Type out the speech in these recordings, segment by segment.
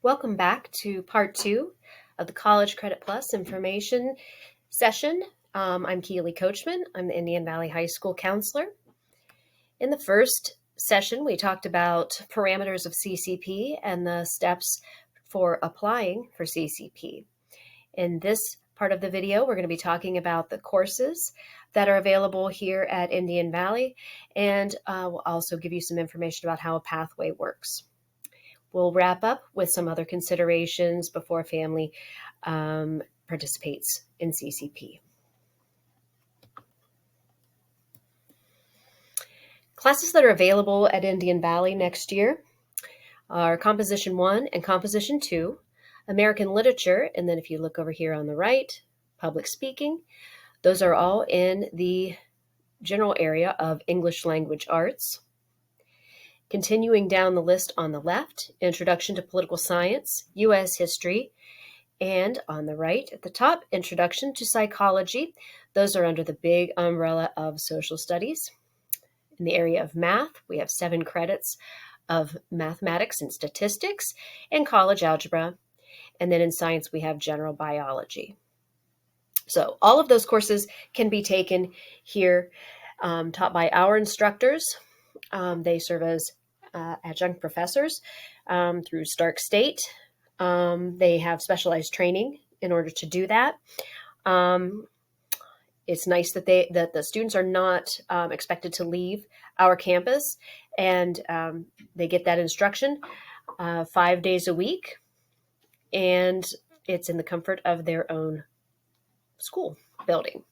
Welcome back to part two of the College Credit Plus information session. I'm Keely Coachman. I'm the Indian Valley High School counselor. In the first session, we talked about parameters of CCP and the steps for applying for CCP. In this part of the video, we're going to be talking about the courses that are available here at Indian Valley, and we'll also give you some information about how a pathway works. We'll wrap up with some other considerations before a family participates in CCP. Classes that are available at Indian Valley next year are Composition 1 and Composition 2, American Literature, and then if you look over here on the right, Public Speaking. Those are all in the general area of English Language Arts. Continuing down the list on the left, Introduction to Political Science, U.S. History, and on the right at the top, Introduction to Psychology. Those are under the big umbrella of Social Studies. In the area of math, we have 7 credits of mathematics and statistics and college algebra. And then in science, we have general biology. So all of those courses can be taken here, taught by our instructors. They serve as adjunct professors through Stark State. They have specialized training in order to do that. It's nice that the students are not expected to leave our campus, and they get that instruction 5 days a week, and it's in the comfort of their own school building.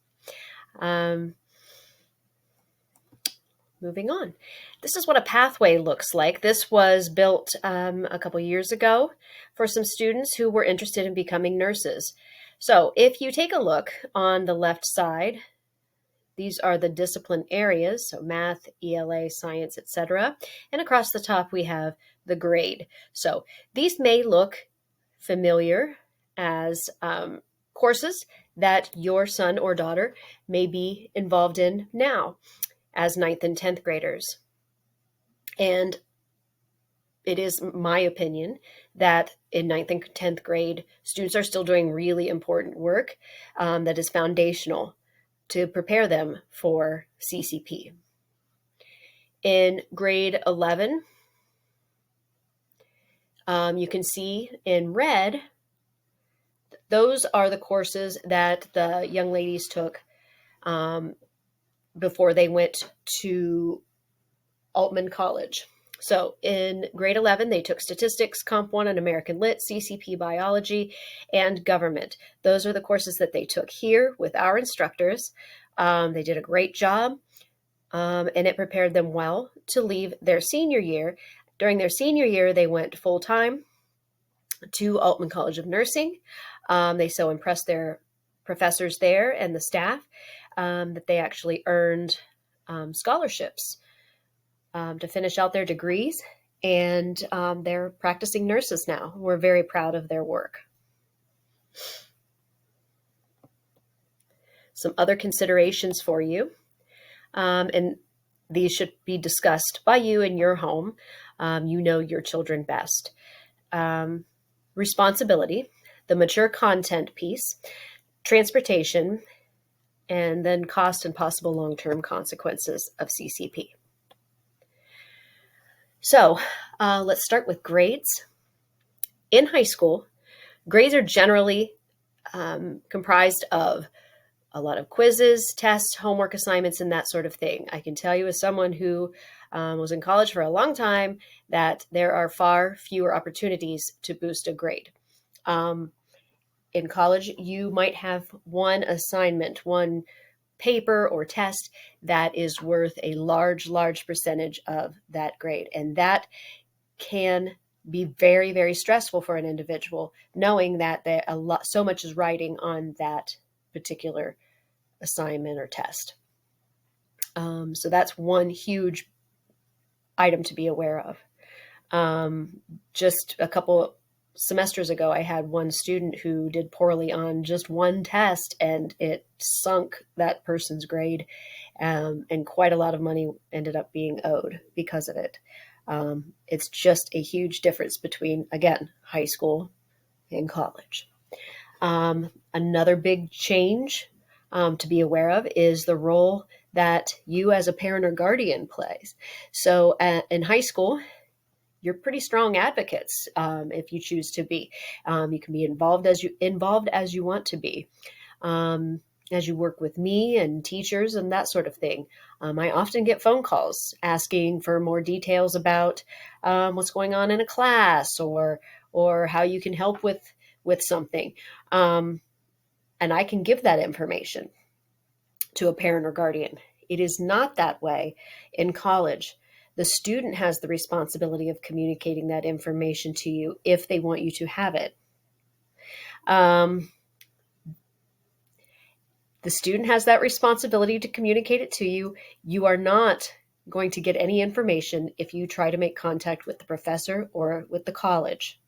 Moving on. This is what a pathway looks like. This was built a couple years ago for some students who were interested in becoming nurses. So if you take a look on the left side, these are the discipline areas, so math, ELA, science, etc. And across the top, we have the grade. So these may look familiar as courses that your son or daughter may be involved in now as 9th and 10th graders. And it is my opinion that in 9th and 10th grade, students are still doing really important work that is foundational to prepare them for CCP. In grade 11, you can see in red, those are the courses that the young ladies took before they went to Altman College. So in grade 11, they took statistics, Comp 1 and American Lit, CCP biology, and government. Those are the courses that they took here with our instructors. They did a great job, and it prepared them well to leave their senior year. During their senior year, they went full-time to Altman College of Nursing. They so impressed their professors there and the staff that they actually earned scholarships to finish out their degrees, and they're practicing nurses now. We're very proud of their work. Some other considerations for you, and these should be discussed by you in your home. You know your children best. Responsibility, the mature content piece, transportation, and then cost and possible long-term consequences of CCP. So let's start with grades. In high school, grades are generally comprised of a lot of quizzes, tests, homework assignments, and that sort of thing. I can tell you as someone who was in college for a long time that there are far fewer opportunities to boost a grade. In college, you might have one assignment, one paper or test that is worth a large percentage of that grade. And that can be very, very stressful for an individual, knowing that so much is riding on that particular assignment or test. So that's one huge item to be aware of. Just a couple semesters ago, I had one student who did poorly on just one test, and it sunk that person's grade, and quite a lot of money ended up being owed because of it. It's just a huge difference between, again, high school and college. Another big change to be aware of is the role that you as a parent or guardian plays. So in high school, you're pretty strong advocates if you choose to be. You can be involved as you want to be. As you work with me and teachers and that sort of thing. I often get phone calls asking for more details about what's going on in a class or how you can help with something. And I can give that information to a parent or guardian. It is not that way in college. The student has the responsibility of communicating that information to you if they want you to have it. The student has that responsibility to communicate it to you. You are not going to get any information if you try to make contact with the professor or with the college.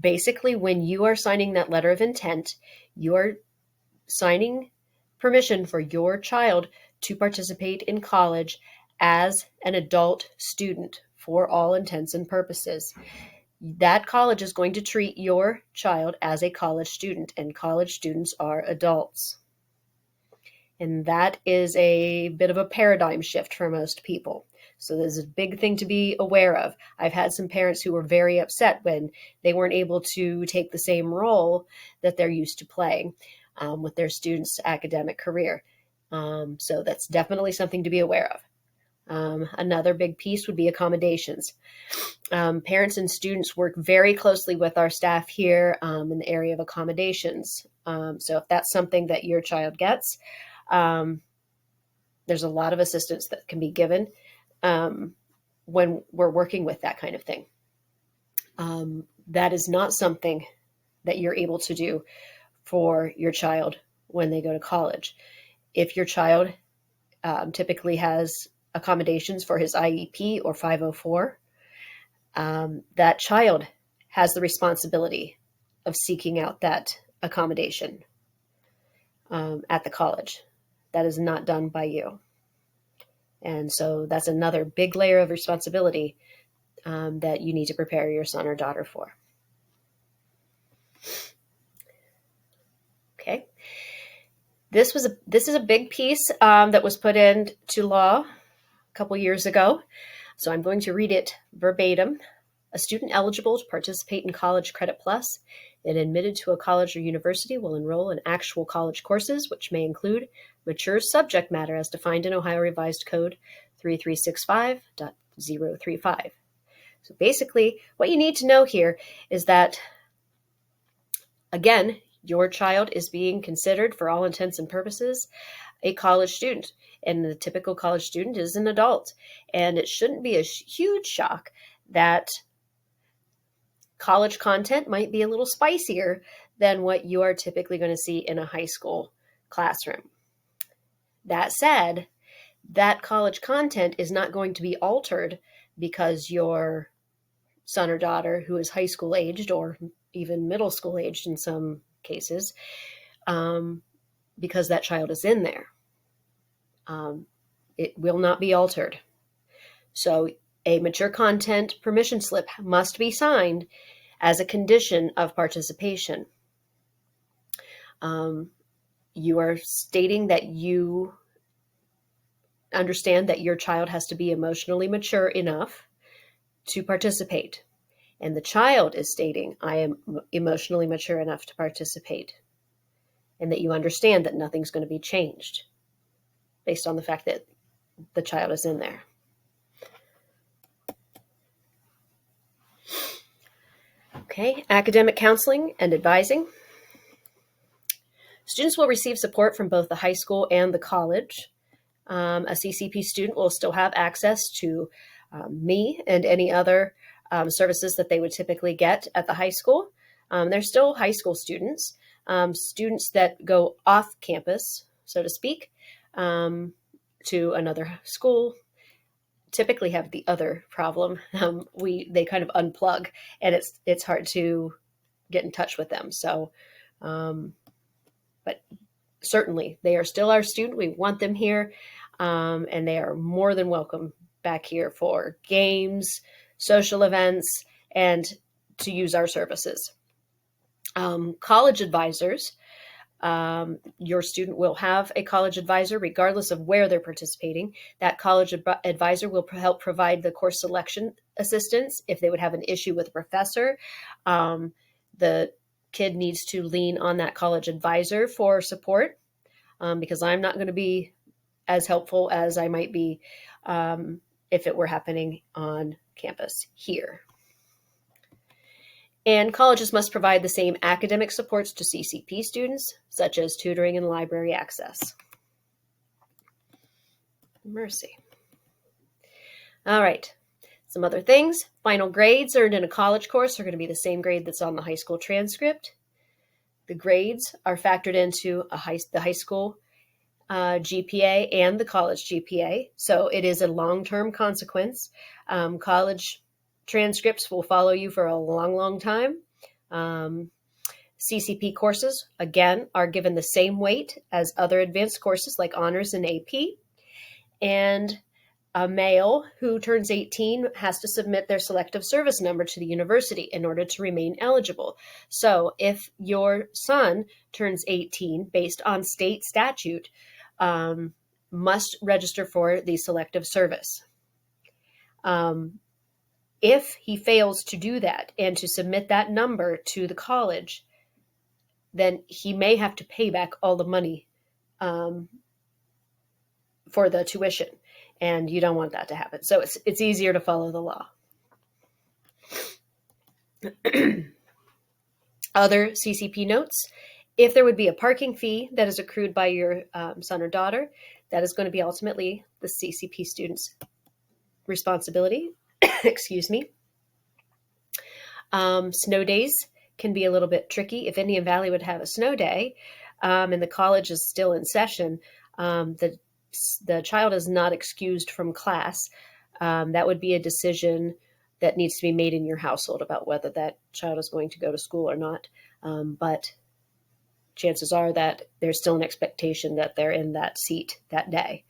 Basically, when you are signing that letter of intent, you are signing permission for your child to participate in college as an adult student for all intents and purposes. That college is going to treat your child as a college student, and college students are adults. And that is a bit of a paradigm shift for most people. So there's a big thing to be aware of. I've had some parents who were very upset when they weren't able to take the same role that they're used to playing with their students' academic career. So that's definitely something to be aware of. Another big piece would be accommodations. Parents and students work very closely with our staff here in the area of accommodations. So if that's something that your child gets, there's a lot of assistance that can be given when we're working with that kind of thing. That is not something that you're able to do for your child when they go to college. If your child typically has accommodations for his IEP or 504, that child has the responsibility of seeking out that accommodation at the college. That is not done by you. And so that's another big layer of responsibility that you need to prepare your son or daughter for. Okay. This is a big piece that was put into law a couple years ago. So I'm going to read it verbatim. A student eligible to participate in College Credit Plus and admitted to a college or university will enroll in actual college courses, which may include mature subject matter as defined in Ohio Revised Code 3365.035. So basically, what you need to know here is that, again, your child is being considered, for all intents and purposes, a college student. And the typical college student is an adult. And it shouldn't be a huge shock that college content might be a little spicier than what you are typically going to see in a high school classroom. That said, that college content is not going to be altered because your son or daughter, who is high school aged or even middle school aged in some cases, because that child is in there. It will not be altered. So a mature content permission slip must be signed as a condition of participation. You are stating that you understand that your child has to be emotionally mature enough to participate. And the child is stating, I am emotionally mature enough to participate. And that you understand that nothing's going to be changed based on the fact that the child is in there. Okay, academic counseling and advising. Students will receive support from both the high school and the college. A CCP student will still have access to me and any other services that they would typically get at the high school. They're still high school students. Students that go off campus, so to speak, to another school typically have the other problem. They kind of unplug, and it's hard to get in touch with them. So, but certainly they are still our student. We want them here, and they are more than welcome back here for games, social events, and to use our services. College advisors. Your student will have a college advisor regardless of where they're participating. That college advisor will help provide the course selection assistance if they would have an issue with a professor. The kid needs to lean on that college advisor for support, because I'm not going to be as helpful as I might be if it were happening on campus here. And colleges must provide the same academic supports to CCP students, such as tutoring and library access. Mercy. All right, some other things. Final grades earned in a college course are going to be the same grade that's on the high school transcript. The grades are factored into the high school GPA and the college GPA, so it is a long-term consequence. College transcripts will follow you for a long, long time. CCP courses, again, are given the same weight as other advanced courses like honors and AP. And a male who turns 18 has to submit their selective service number to the university in order to remain eligible. So if your son turns 18 based on state statute, must register for the selective service. If he fails to do that and to submit that number to the college, then he may have to pay back all the money for the tuition, and you don't want that to happen. So it's easier to follow the law. Other CCP notes: if there would be a parking fee that is accrued by your son or daughter, that is going to be ultimately the CCP student's responsibility. Excuse me. Snow days can be a little bit tricky. If Indian Valley would have a snow day and the college is still in session, the child is not excused from class. That would be a decision that needs to be made in your household about whether that child is going to go to school or not. But chances are that there's still an expectation that they're in that seat that day.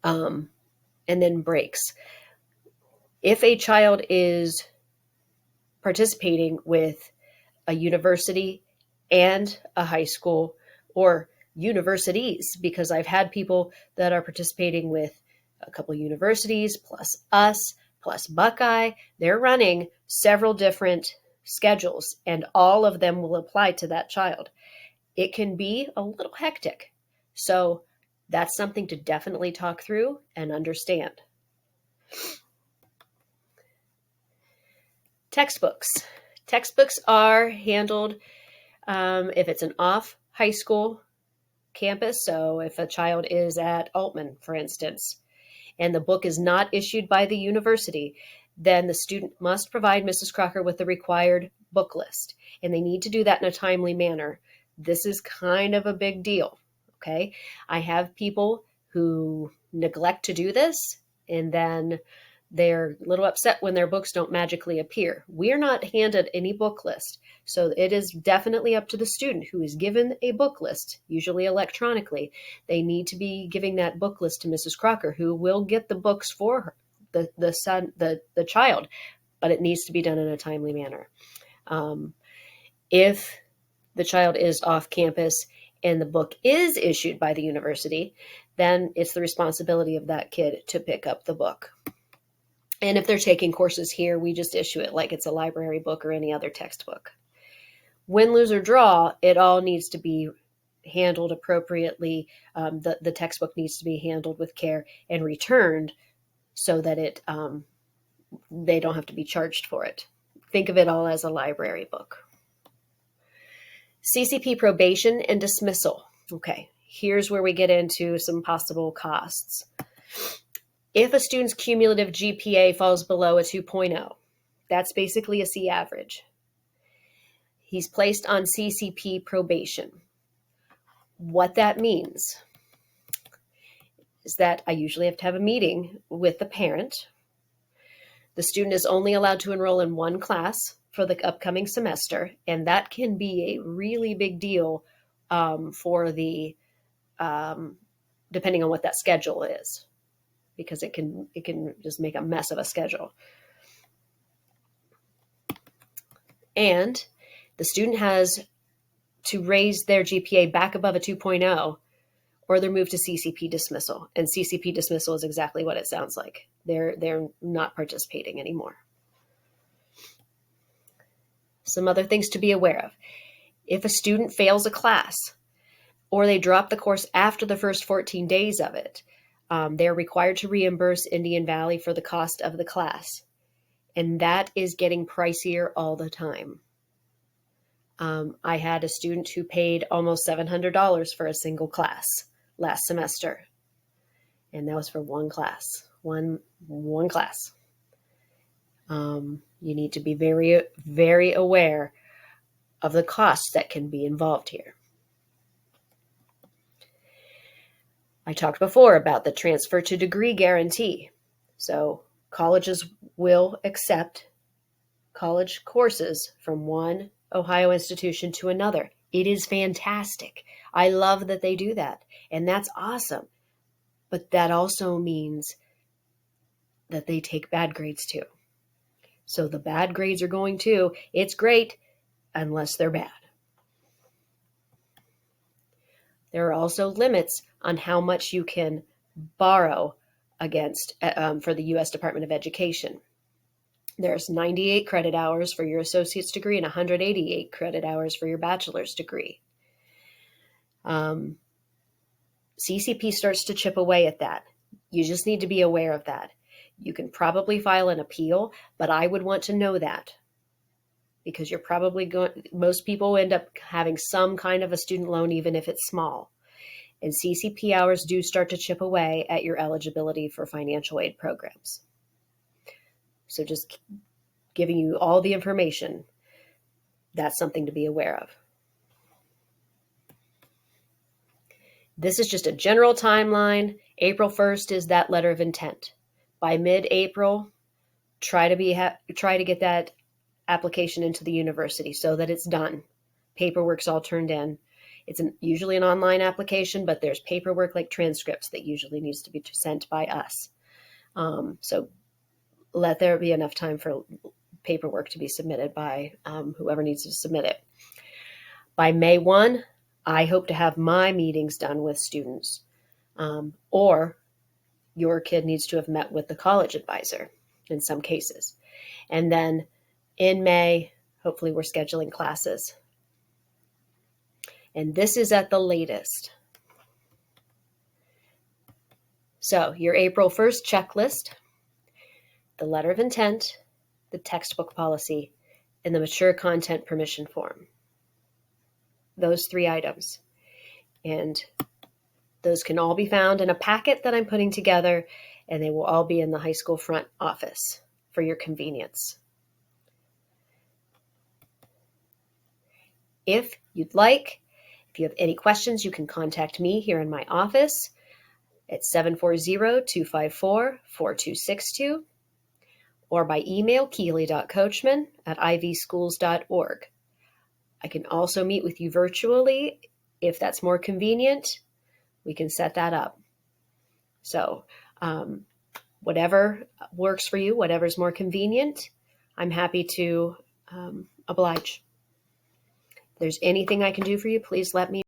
And then breaks. If a child is participating with a university and a high school, or universities, because I've had people that are participating with a couple of universities plus us plus Buckeye, they're running several different schedules and all of them will apply to that child. It can be a little hectic. So that's something to definitely talk through and understand. Textbooks. Textbooks are handled if it's an off high school campus. So if a child is at Altman, for instance, and the book is not issued by the university, then the student must provide Mrs. Crocker with the required book list. And they need to do that in a timely manner. This is kind of a big deal. Okay. I have people who neglect to do this and then they're a little upset when their books don't magically appear. We are not handed any book list. So it is definitely up to the student who is given a book list, usually electronically. They need to be giving that book list to Mrs. Crocker, who will get the books for her, the child, but it needs to be done in a timely manner. If the child is off campus and the book is issued by the university, then it's the responsibility of that kid to pick up the book. And if they're taking courses here, we just issue it like it's a library book or any other textbook. Win, lose, or draw, it all needs to be handled appropriately. The textbook needs to be handled with care and returned so that they don't have to be charged for it. Think of it all as a library book. CCP probation and dismissal. Okay, here's where we get into some possible costs. If a student's cumulative GPA falls below a 2.0, that's basically a C average. He's placed on CCP probation. What that means is that I usually have to have a meeting with the parent. The student is only allowed to enroll in one class for the upcoming semester, and that can be a really big deal for the, depending on what that schedule is. because it can just make a mess of a schedule. And the student has to raise their GPA back above a 2.0 or they're moved to CCP dismissal. And CCP dismissal is exactly what it sounds like. They're not participating anymore. Some other things to be aware of. If a student fails a class or they drop the course after the first 14 days of it, they're required to reimburse Indian Valley for the cost of the class. And that is getting pricier all the time. I had a student who paid almost $700 for a single class last semester. And that was for one class, one class. You need to be very, very aware of the costs that can be involved here. I talked before about the transfer to degree guarantee. So colleges will accept college courses from one Ohio institution to another. It is fantastic. I love that they do that. And that's awesome. But that also means that they take bad grades too. So the bad grades are going too. It's great unless they're bad. There are also limits on how much you can borrow against for the U.S. Department of Education. There's 98 credit hours for your associate's degree and 188 credit hours for your bachelor's degree. CCP starts to chip away at that. You just need to be aware of that. You can probably file an appeal, but I would want to know that because you're probably most people end up having some kind of a student loan, even if it's small. And CCP hours do start to chip away at your eligibility for financial aid programs. So just giving you all the information, that's something to be aware of. This is just a general timeline. April 1st is that letter of intent. By mid-April, try to get that application into the university so that it's done. Paperwork's all turned in. It's usually an online application, but there's paperwork like transcripts that usually needs to be sent by us. So let there be enough time for paperwork to be submitted by whoever needs to submit it. By May 1, I hope to have my meetings done with students, or your kid needs to have met with the college advisor in some cases. And then in May, hopefully we're scheduling classes. And this is at the latest. So your April 1st checklist, the letter of intent, the textbook policy, and the mature content permission form. Those 3 items. And those can all be found in a packet that I'm putting together, and they will all be in the high school front office for your convenience. If you'd like, if you have any questions, you can contact me here in my office at 740-254-4262 or by email keely.coachman@ivschools.org. I can also meet with you virtually if that's more convenient. We can set that up. So whatever works for you, whatever's more convenient, I'm happy to oblige. If there's anything I can do for you, please let me know.